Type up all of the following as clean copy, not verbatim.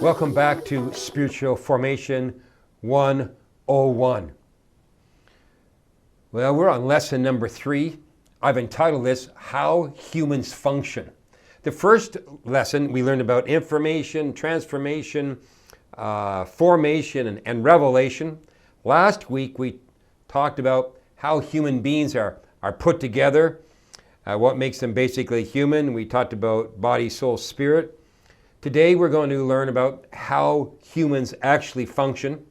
Welcome back to Spiritual Formation 101. Well, we're on lesson number 3. I've entitled this, How Humans Function. The first lesson, we learned about information, transformation, formation, and revelation. Last week, we talked about how human beings are put together, what makes them basically human. We talked about body, soul, spirit. Today, we're going to learn about how humans actually function.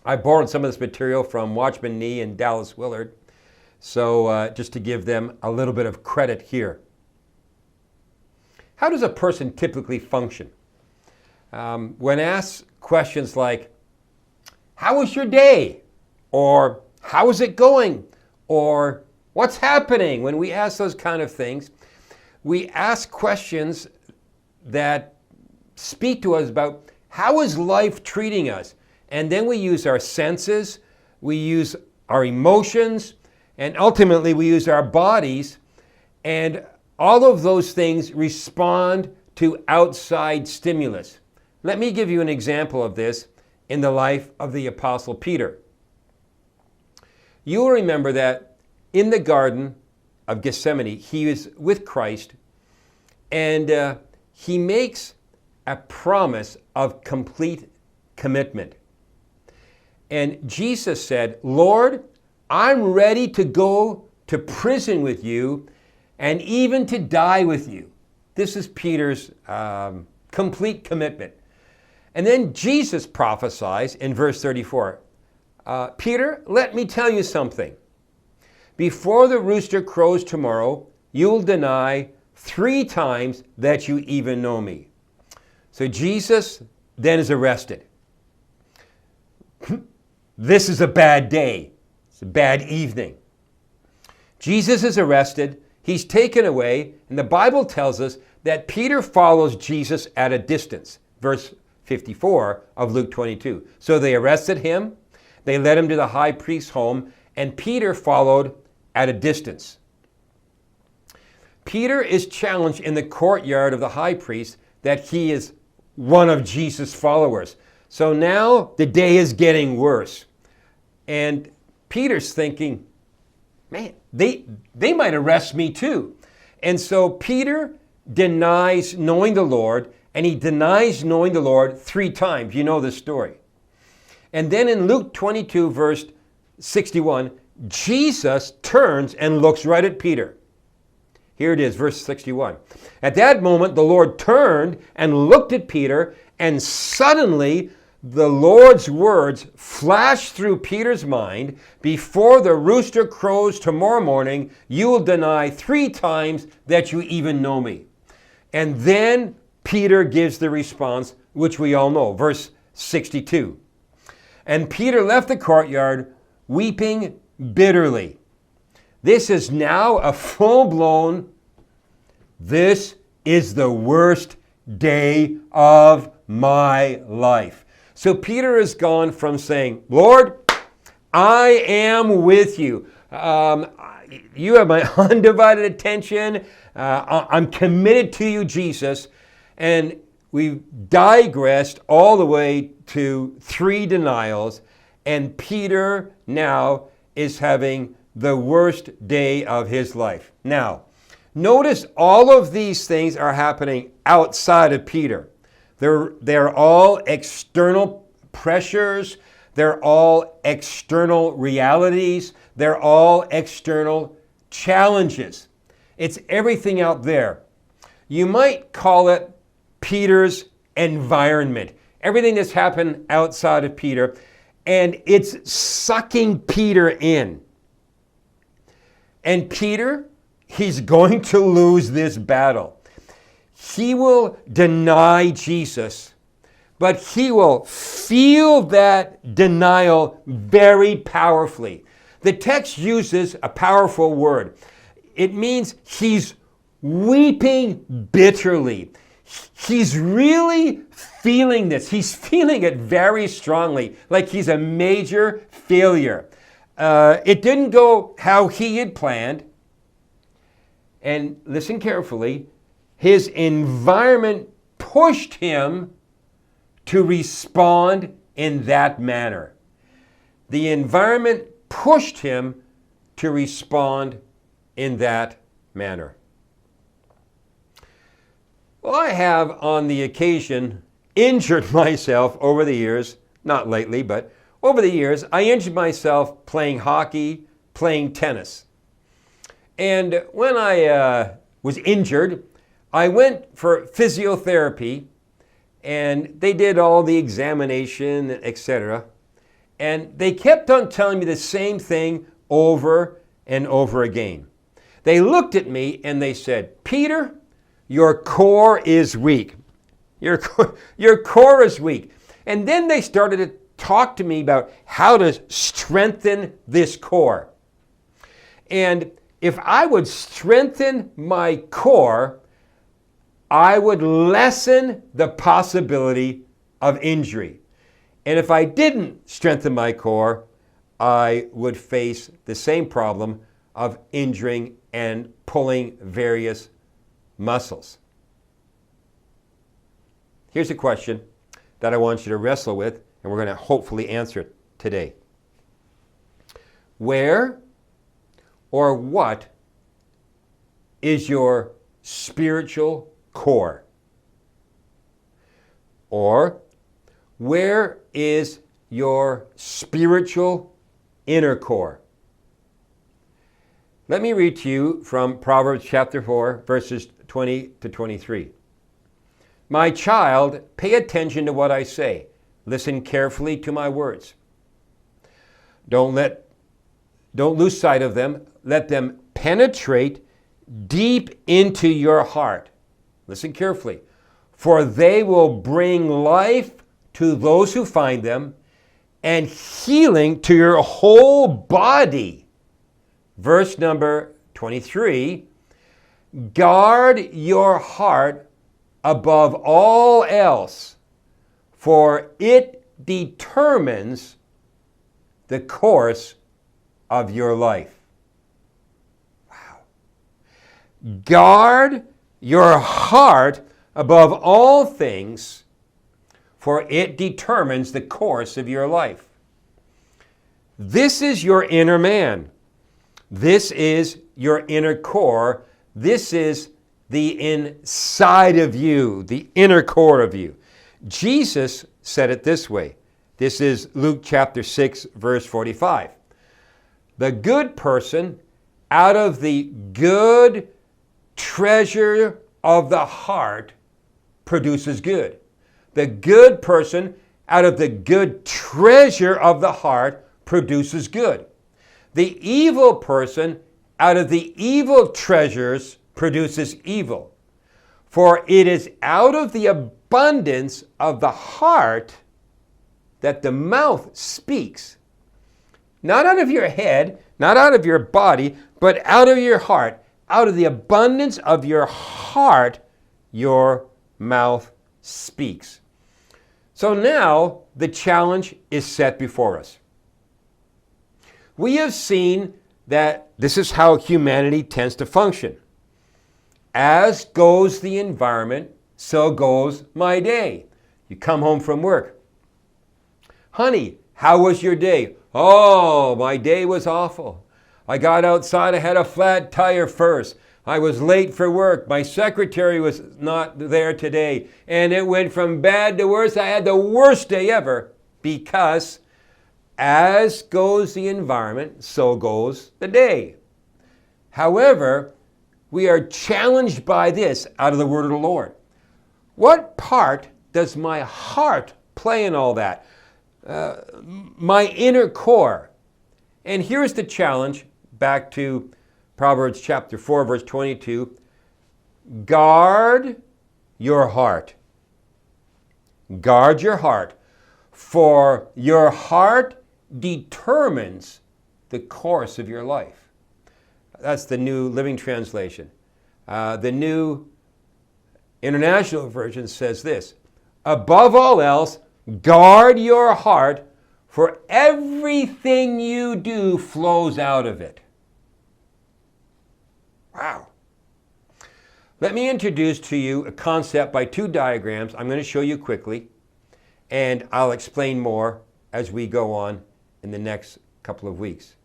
I borrowed some of this material from Watchman Nee and Dallas Willard, so just to give them a little bit of credit here. How does a person typically function? When asked questions like, how was your day? Or how is it going? Or what's happening? When we ask those kind of things, we ask questions that speak to us about how is life treating us? And then we use our senses, we use our emotions, and ultimately we use our bodies, and all of those things respond to outside stimulus. Let me give you an example of this in the life of the Apostle Peter. You'll remember that in the Garden of Gethsemane, he was with Christ, and he makes a promise of complete commitment. And Jesus said, Lord, I'm ready to go to prison with you and even to die with you. This is Peter's complete commitment. And then Jesus prophesies in verse 34, Peter, let me tell you something. Before the rooster crows tomorrow, you'll deny 3 times that you even know me. So Jesus then is arrested. This is a bad day. It's a bad evening. Jesus is arrested. He's taken away. And the Bible tells us that Peter follows Jesus at a distance. Verse 54 of Luke 22. So they arrested him. They led him to the high priest's home. And Peter followed at a distance. Peter is challenged in the courtyard of the high priest that he is one of Jesus' followers. So now the day is getting worse. And Peter's thinking, man, they might arrest me too. And so Peter denies knowing the Lord, and he denies knowing the Lord 3 times. You know the story. And then in Luke 22, verse 61, Jesus turns and looks right at Peter. Here it is, verse 61. At that moment, the Lord turned and looked at Peter, and suddenly the Lord's words flashed through Peter's mind, before the rooster crows tomorrow morning, you will deny 3 times that you even know me. And then Peter gives the response, which we all know, verse 62. And Peter left the courtyard, weeping bitterly. This is now a full-blown, this is the worst day of my life. So Peter has gone from saying, Lord, I am with you. You have my undivided attention. I'm committed to you, Jesus. And we've digressed all the way to 3 denials. And Peter now is having the worst day of his life. Now, notice all of these things are happening outside of Peter. They're all external pressures. They're all external realities. They're all external challenges. It's everything out there. You might call it Peter's environment. Everything that's happened outside of Peter, and it's sucking Peter in. And Peter, he's going to lose this battle. He will deny Jesus, but he will feel that denial very powerfully. The text uses a powerful word. It means he's weeping bitterly. He's really feeling this. He's feeling it very strongly, like he's a major failure. It didn't go how he had planned. And listen carefully, his environment pushed him to respond in that manner. The environment pushed him to respond in that manner. Well, I have on the occasion injured myself over the years, not lately, but over the years, I injured myself playing hockey, playing tennis. And when I was injured, I went for physiotherapy, and they did all the examination, etc. And they kept on telling me the same thing over and over again. They looked at me and they said, "Peter, your core is weak. Your core is weak." And then they started to talk to me about how to strengthen this core. And if I would strengthen my core, I would lessen the possibility of injury. And if I didn't strengthen my core, I would face the same problem of injuring and pulling various muscles. Here's a question that I want you to wrestle with, and we're going to hopefully answer it today. Where or what is your spiritual core? Or where is your spiritual inner core? Let me read to you from Proverbs chapter 4, verses 20 to 23. "My child, pay attention to what I say. Listen carefully to my words. Don't lose sight of them. Let them penetrate deep into your heart." Listen carefully. "For they will bring life to those who find them, and healing to your whole body." Verse number 23, "Guard your heart above all else, for it determines the course of your life." Wow. Guard your heart above all things, for it determines the course of your life. This is your inner man. This is your inner core. This is the inside of you, the inner core of you. Jesus said it this way. This is Luke chapter 6, verse 45. "The good person out of the good treasure of the heart produces good." The good person out of the good treasure of the heart produces good. The evil person out of the evil treasures produces evil. For it is out of the abundance of the heart that the mouth speaks. Not out of your head, not out of your body, but out of your heart. Out of the abundance of your heart, your mouth speaks. So now the challenge is set before us. We have seen that this is how humanity tends to function. As goes the environment, so goes my day. You come home from work. "Honey, how was your day?" "Oh, my day was awful. I got outside, I had a flat tire first. I was late for work. My secretary was not there today. And it went from bad to worse. I had the worst day ever." Because as goes the environment, so goes the day. However, we are challenged by this out of the word of the Lord. What part does my heart play in all that? My inner core. And here's the challenge, back to Proverbs chapter 4, verse 22. Guard your heart. Guard your heart, for your heart determines the course of your life. That's the New Living Translation. The New International Version says this: above all else, guard your heart, for everything you do flows out of it. Wow. Let me introduce to you a concept by two diagrams I'm going to show you quickly. And I'll explain more as we go on in the next couple of weeks.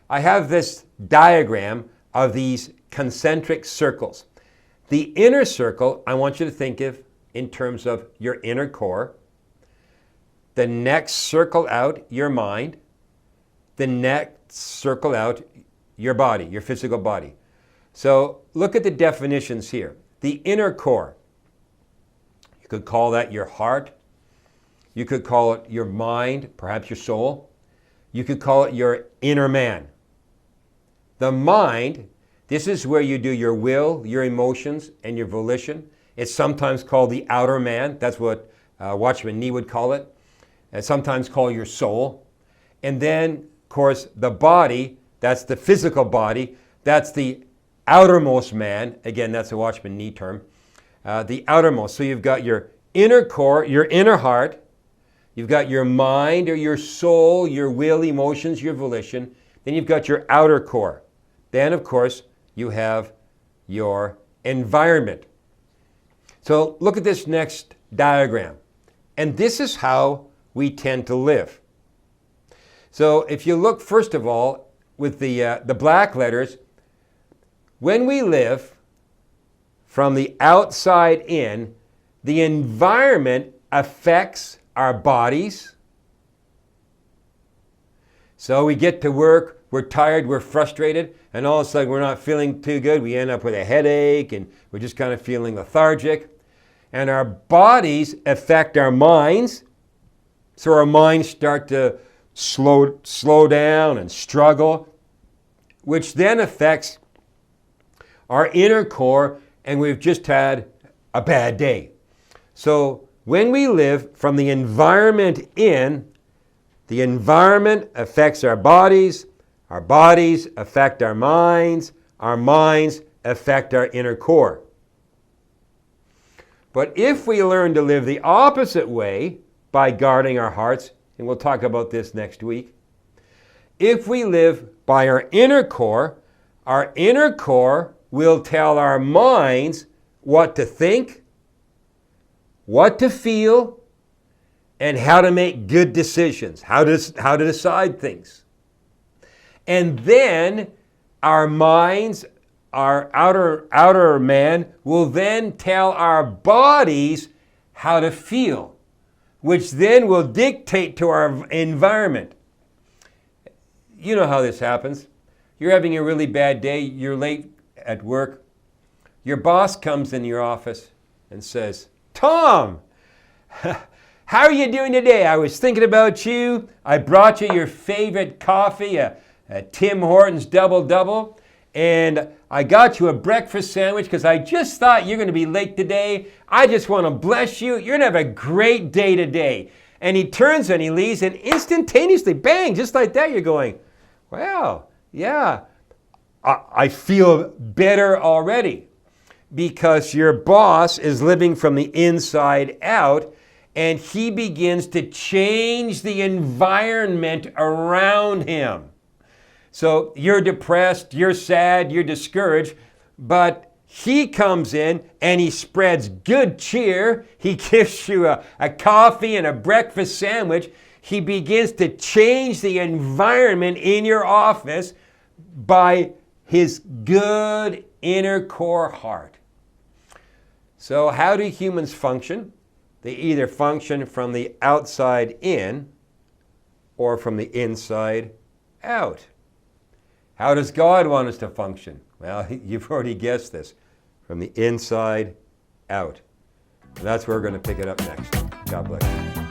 I have this diagram of these concentric circles. The inner circle, I want you to think of in terms of your inner core. The next circle out, your mind. The next circle out, your body, your physical body. So look at the definitions here. The inner core. You could call that your heart. You could call it your mind, perhaps your soul. You could call it your inner man. The mind, this is where you do your will, your emotions, and your volition. It's sometimes called the outer man. That's what Watchman Nee would call it. And sometimes called your soul. And then, of course, the body, that's the physical body. That's the outermost man. Again, that's a Watchman Nee term. The outermost. So you've got your inner core, your inner heart. You've got your mind or your soul, your will, emotions, your volition. Then you've got your outer core. Then, of course, you have your environment. So look at this next diagram. And this is how we tend to live. So if you look, first of all, with the black letters, when we live from the outside in, the environment affects our bodies. So we get to work, we're tired, we're frustrated, and all of a sudden we're not feeling too good. We end up with a headache and we're just kind of feeling lethargic. And our bodies affect our minds. So our minds start to slow down and struggle, which then affects our inner core, and we've just had a bad day. So when we live from the environment in, the environment affects our bodies affect our minds affect our inner core. But if we learn to live the opposite way by guarding our hearts, and we'll talk about this next week, if we live by our inner core will tell our minds what to think, what to feel, and how to make good decisions, how to decide things. And then our minds, our outer man, will then tell our bodies how to feel, which then will dictate to our environment. You know how this happens. You're having a really bad day, you're late at work. Your boss comes in your office and says, "Tom, how are you doing today? I was thinking about you. I brought you your favorite coffee, a Tim Hortons double-double, and I got you a breakfast sandwich because I just thought you're going to be late today. I just want to bless you. You're going to have a great day today." And he turns and he leaves, and instantaneously, bang, just like that, you're going, "Wow, yeah, I feel better already." Because your boss is living from the inside out, and he begins to change the environment around him. So you're depressed, you're sad, you're discouraged, but he comes in and he spreads good cheer. He gives you a coffee and a breakfast sandwich. He begins to change the environment in your office by his good inner core heart. So how do humans function? They either function from the outside in or from the inside out. How does God want us to function? Well, you've already guessed this. From the inside out. And that's where we're going to pick it up next. God bless you.